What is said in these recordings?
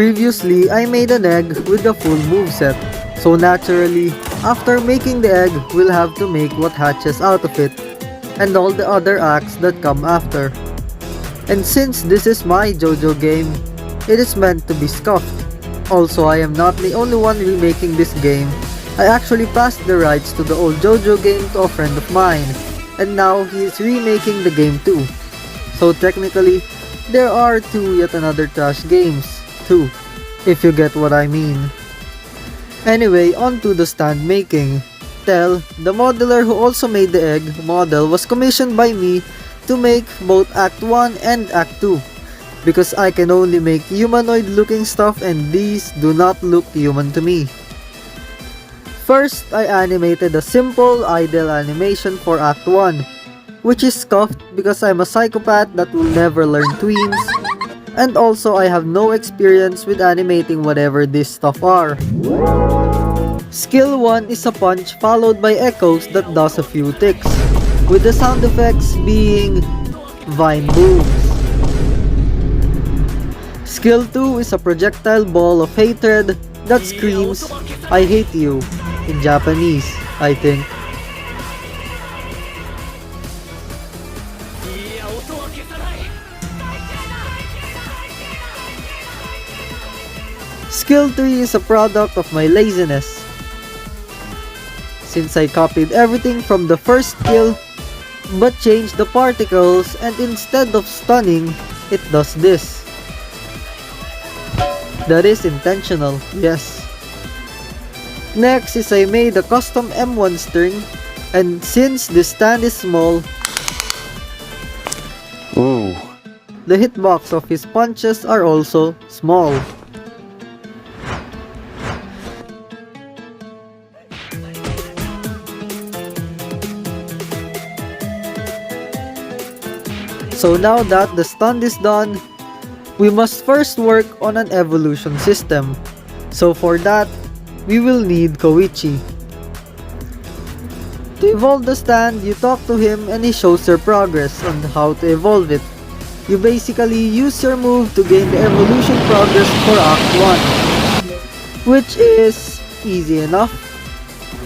Previously, I made an egg with the full moveset. So naturally, after making the egg, we'll have to make what hatches out of it, and all the other acts that come after. And since this is my Jojo game, it is meant to be scuffed. Also, I am not the only one remaking this game. I actually passed the rights to the old Jojo game to a friend of mine, and now he is remaking the game too. So technically, there are two yet another trash games too, if you get what I mean. Anyway, on to the stand making. Tel, the modeler who also made the egg model, was commissioned by me to make both Act 1 and Act 2, because I can only make humanoid looking stuff and these do not look human to me. First, I animated a simple idle animation for Act 1, which is scuffed because I'm a psychopath that will never learn tweens, and also I have no experience with animating whatever this stuff are. Skill 1 is a punch followed by echoes that does a few ticks, with the sound effects being vine booms. Skill 2 is a projectile ball of hatred that screams, "I hate you," in Japanese, I think. Skill 3 is a product of my laziness, since I copied everything from the first skill but changed the particles, and instead of stunning, it does this. That is intentional, yes. Next is I made a custom M1 string, and since the stand is small, the hitbox of his punches are also small. So now that the stunt is done, we must first work on an evolution system. So for that, we will need Koichi. To evolve the stand, you talk to him and he shows your progress on how to evolve it. You basically use your move to gain the evolution progress for Act 1, which is easy enough.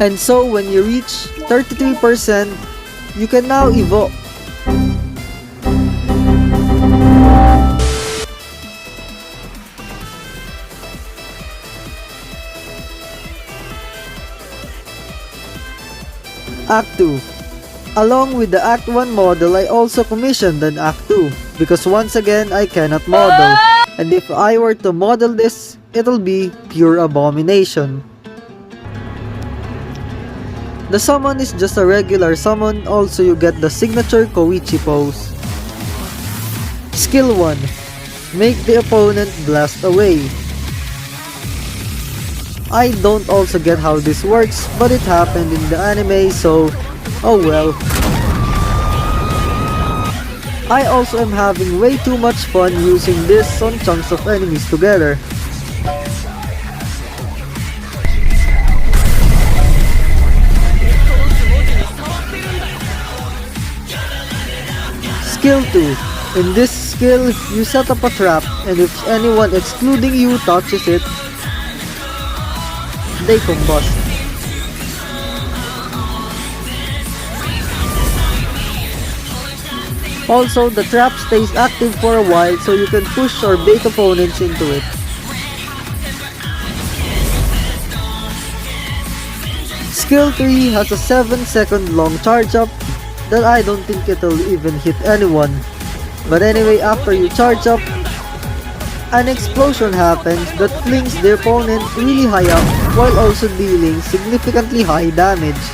And so when you reach 33%, you can now evolve. Act 2. Along with the Act 1 model, I also commissioned an Act 2, because once again, I cannot model, and if I were to model this, it'll be pure abomination. The summon is just a regular summon, also you get the signature Koichi pose. Skill 1. Make the opponent blast away. I don't also get how this works, but it happened in the anime, so oh well. I also am having way too much fun using this on chunks of enemies together. Skill 2. In this skill, you set up a trap, and if anyone excluding you touches it, they combust. Also, the trap stays active for a while so you can push or bait opponents into it. Skill 3 has a 7-second long charge up that I don't think it'll even hit anyone. But anyway, after you charge up, an explosion happens that flings the opponent really high up while also dealing significantly high damage.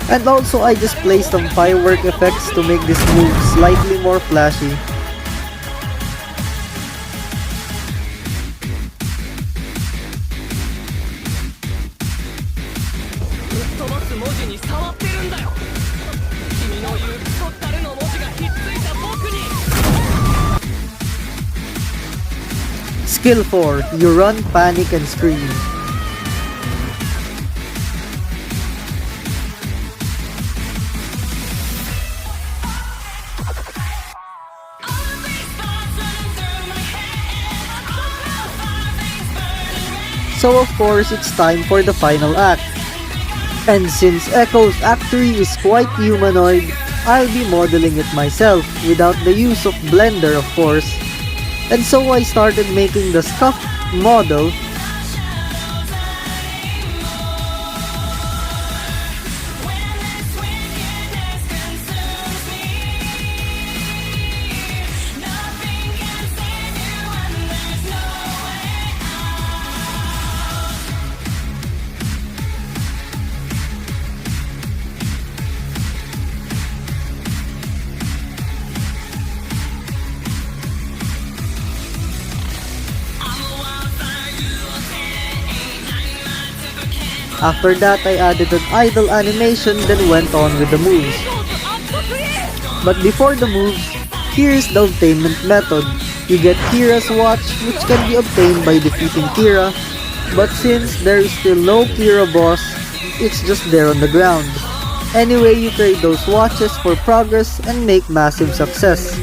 And also I just placed some firework effects to make this move slightly more flashy. Skill 4. You run, panic, and scream. So of course, it's time for the final act. And since Echo's Act 3 is quite humanoid, I'll be modeling it myself without the use of Blender of course. And so I started making the scuffed model. After that, I added an idle animation, then went on with the moves. But before the moves, here's the obtainment method. You get Kira's watch, which can be obtained by defeating Kira, but since there is still no Kira boss, it's just there on the ground. Anyway, you trade those watches for progress and make massive success.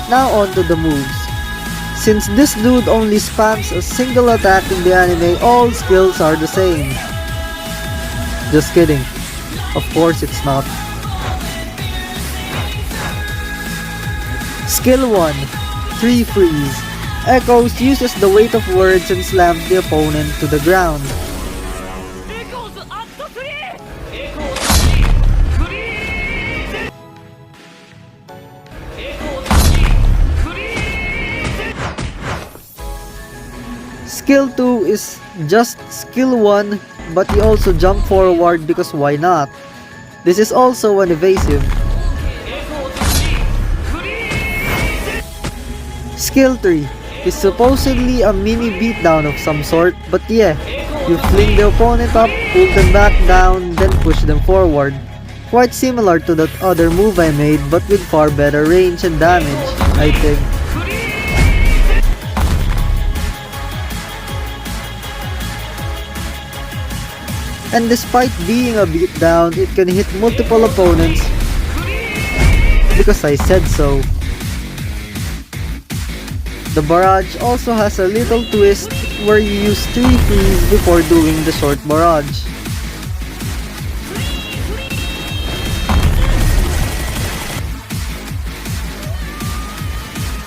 Now on to the moves. Since this dude only spams a single attack in the anime, all skills are the same. Just kidding. Of course it's not. Skill 1. 3 Freeze. Echoes uses the weight of words and slams the opponent to the ground. Skill 2 is just skill 1, but you also jump forward because why not? This is also an evasive. Skill 3 is supposedly a mini beatdown of some sort, but yeah, you fling the opponent up, pull them back down, then push them forward. Quite similar to that other move I made, but with far better range and damage, I think. And despite being a beatdown, it can hit multiple opponents because I said so. The barrage also has a little twist where you use 3 freeze before doing the short barrage.